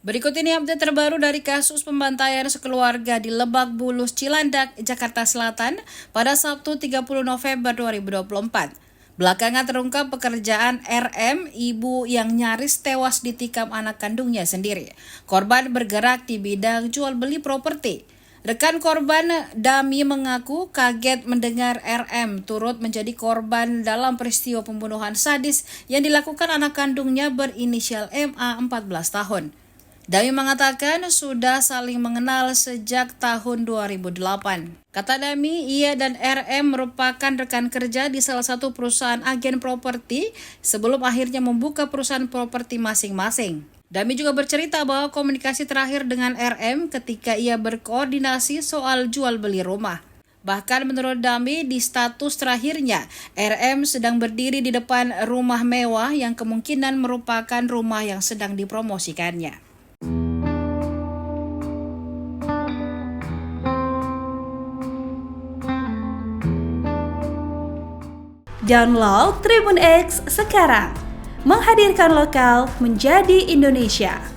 Berikut ini update terbaru dari kasus pembantaian sekeluarga di Lebak Bulus, Cilandak, Jakarta Selatan pada Sabtu 30 November 2024. Belakangan terungkap pekerjaan RM, ibu yang nyaris tewas ditikam anak kandungnya sendiri. Korban bergerak di bidang jual beli properti. Rekan korban Dami mengaku kaget mendengar RM turut menjadi korban dalam peristiwa pembunuhan sadis yang dilakukan anak kandungnya berinisial MA 14 tahun. Dami mengatakan sudah saling mengenal sejak tahun 2008. Kata Dami, ia dan RM merupakan rekan kerja di salah satu perusahaan agen properti sebelum akhirnya membuka perusahaan properti masing-masing. Dami juga bercerita bahwa komunikasi terakhir dengan RM ketika ia berkoordinasi soal jual beli rumah. Bahkan menurut Dami, di status terakhirnya, RM sedang berdiri di depan rumah mewah yang kemungkinan merupakan rumah yang sedang dipromosikannya. Download Tribun X sekarang, menghadirkan lokal menjadi Indonesia.